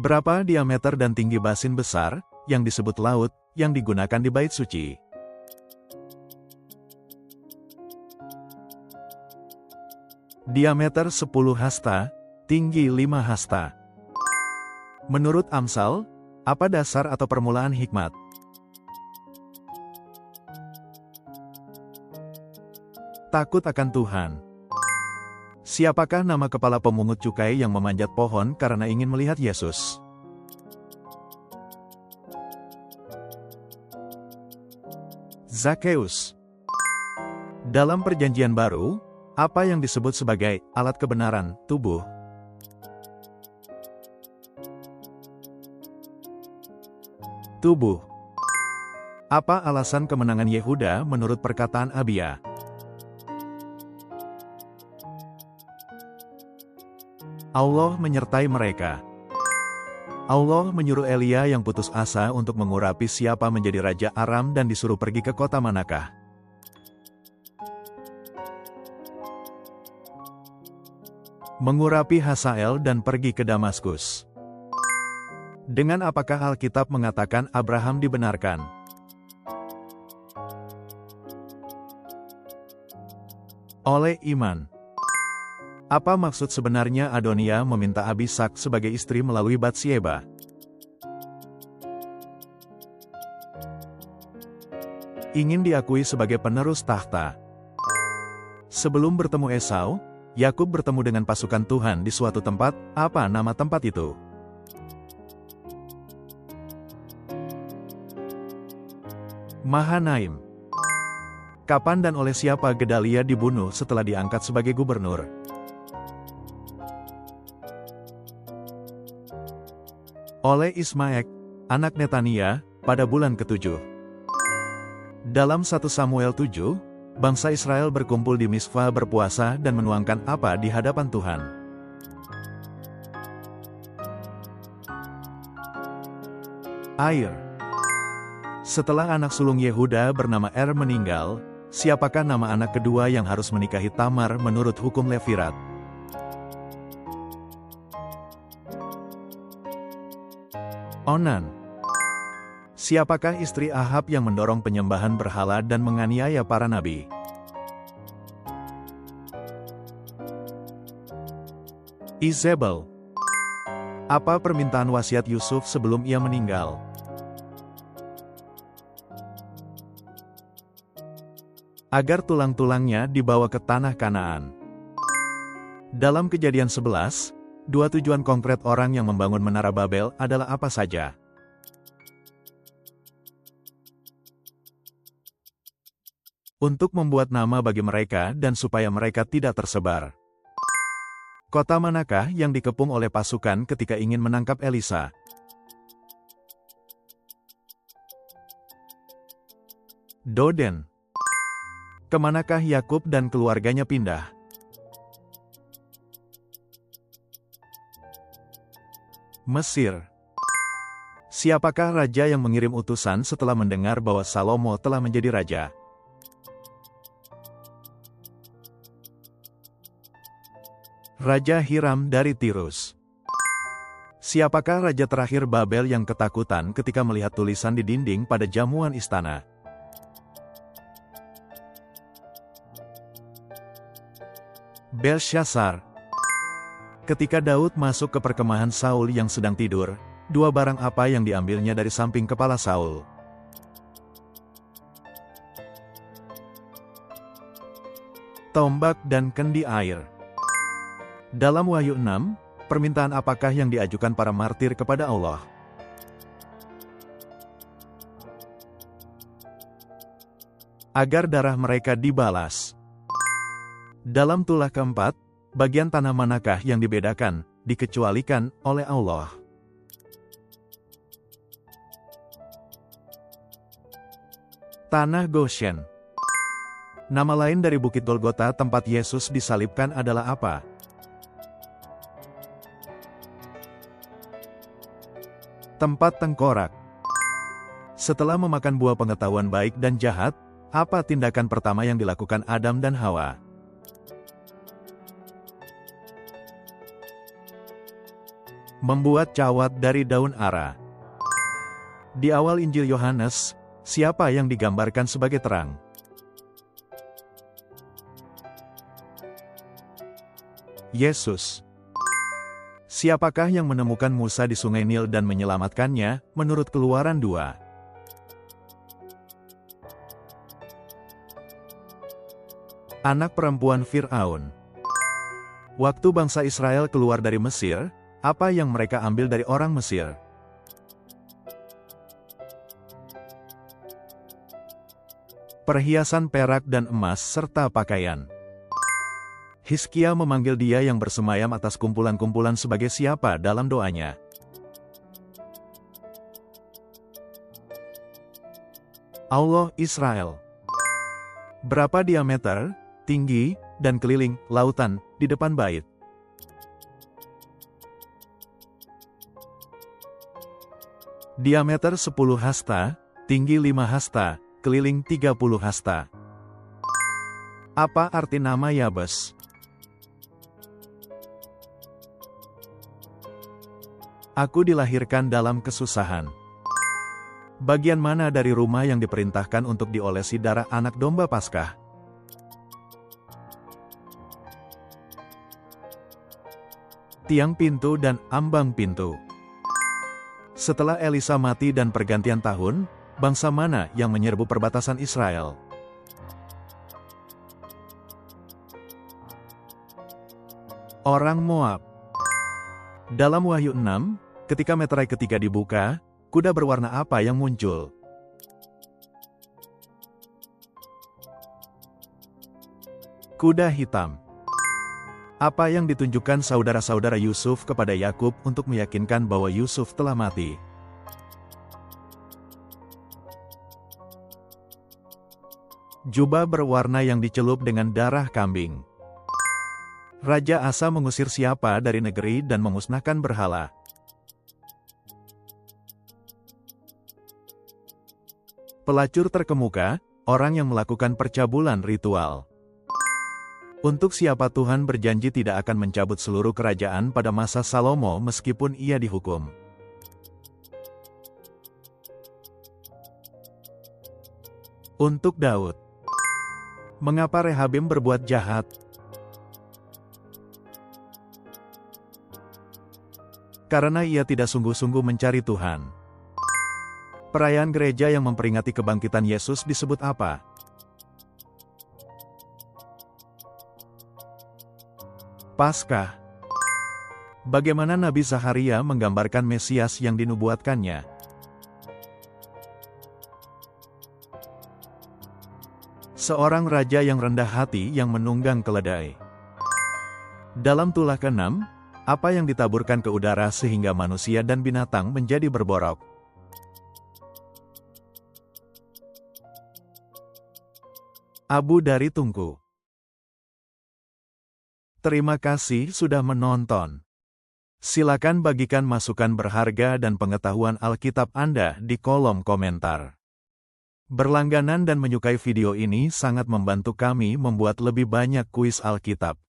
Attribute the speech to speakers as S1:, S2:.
S1: Berapa diameter dan tinggi basin besar, yang disebut laut, yang digunakan di Bait Suci? Diameter 10 hasta, tinggi 5 hasta. Menurut Amsal, apa dasar atau permulaan hikmat? Takut akan Tuhan. Siapakah nama kepala pemungut cukai yang memanjat pohon karena ingin melihat Yesus? Zakheus. Dalam Perjanjian Baru, apa yang disebut sebagai alat kebenaran tubuh? Tubuh. Apa alasan kemenangan Yehuda menurut perkataan Abia? Allah menyertai mereka. Allah menyuruh Elia yang putus asa untuk mengurapi siapa menjadi raja Aram dan disuruh pergi ke kota manakah? Mengurapi Hazael dan pergi ke Damaskus. Dengan apakah Alkitab mengatakan Abraham dibenarkan? Oleh iman. Apa maksud sebenarnya Adonia meminta Abisak sebagai istri melalui Batsyeba? Ingin diakui sebagai penerus tahta. Sebelum bertemu Esau, Yakub bertemu dengan pasukan Tuhan di suatu tempat. Apa nama tempat itu? Mahanaim. Kapan dan oleh siapa Gedalia dibunuh setelah diangkat sebagai gubernur? Oleh Ismaek, anak Netania, pada bulan ke-7. Dalam 1 Samuel 7, bangsa Israel berkumpul di Misfah berpuasa dan menuangkan apa di hadapan Tuhan? Air. Setelah anak sulung Yehuda bernama meninggal, siapakah nama anak kedua yang harus menikahi Tamar menurut hukum Levirat? Onan. Siapakah istri Ahab yang mendorong penyembahan berhala dan menganiaya para nabi? Izebel. Apa permintaan wasiat Yusuf sebelum ia meninggal? Agar tulang-tulangnya dibawa ke tanah Kanaan. Dalam Kejadian 11, dua tujuan konkret orang yang membangun Menara Babel adalah apa saja? Untuk membuat nama bagi mereka dan supaya mereka tidak tersebar. Kota manakah yang dikepung oleh pasukan ketika ingin menangkap Elisa? Doden. Kemanakah Yakub dan keluarganya pindah? Mesir. Siapakah raja yang mengirim utusan setelah mendengar bahwa Salomo telah menjadi raja? Raja Hiram dari Tirus. Siapakah raja terakhir Babel yang ketakutan ketika melihat tulisan di dinding pada jamuan istana? Belshazzar. Ketika Daud masuk ke perkemahan Saul yang sedang tidur, dua barang apa yang diambilnya dari samping kepala Saul? Tombak dan kendi air. Dalam Wahyu 6, permintaan apakah yang diajukan para martir kepada Allah? Agar darah mereka dibalas. Dalam tulah keempat, bagian tanah manakah yang dibedakan, dikecualikan oleh Allah? Tanah Goshen. Nama lain dari Bukit Golgota tempat Yesus disalibkan adalah apa? Tempat tengkorak. Setelah memakan buah pengetahuan baik dan jahat, apa tindakan pertama yang dilakukan Adam dan Hawa? Membuat cawat dari daun ara. Di awal Injil Yohanes, siapa yang digambarkan sebagai terang? Yesus. Siapakah yang menemukan Musa di Sungai Nil dan menyelamatkannya, menurut Keluaran 2? Anak perempuan Fir'aun. Waktu bangsa Israel keluar dari Mesir, apa yang mereka ambil dari orang Mesir? Perhiasan perak dan emas serta pakaian. Hizkia memanggil dia yang bersemayam atas kumpulan-kumpulan sebagai siapa dalam doanya? Allah Israel. Berapa diameter, tinggi, dan keliling lautan di depan bait? Diameter 10 hasta, tinggi 5 hasta, keliling 30 hasta. Apa arti nama Yabes? Aku dilahirkan dalam kesusahan. Bagian mana dari rumah yang diperintahkan untuk diolesi darah anak domba Paskah? Tiang pintu dan ambang pintu. Setelah Elisa mati dan pergantian tahun, bangsa mana yang menyerbu perbatasan Israel? Orang Moab. Dalam Wahyu 6, ketika meterai ketiga dibuka, kuda berwarna apa yang muncul? Kuda hitam. Apa yang ditunjukkan saudara-saudara Yusuf kepada Yakub untuk meyakinkan bahwa Yusuf telah mati? Jubah berwarna yang dicelup dengan darah kambing. Raja Asa mengusir siapa dari negeri dan memusnahkan berhala? Pelacur terkemuka, orang yang melakukan percabulan ritual. Untuk siapa Tuhan berjanji tidak akan mencabut seluruh kerajaan pada masa Salomo meskipun ia dihukum? Untuk Daud. Mengapa Rehabim berbuat jahat? Karena ia tidak sungguh-sungguh mencari Tuhan. Perayaan gereja yang memperingati kebangkitan Yesus disebut apa? Paskah. Bagaimana Nabi Zakharia menggambarkan Mesias yang dinubuatkannya? Seorang raja yang rendah hati yang menunggang keledai. Dalam tulah ke-6, apa yang ditaburkan ke udara sehingga manusia dan binatang menjadi berborok? Abu dari tungku. Terima kasih sudah menonton. Silakan bagikan masukan berharga dan pengetahuan Alkitab Anda di kolom komentar. Berlangganan dan menyukai video ini sangat membantu kami membuat lebih banyak kuis Alkitab.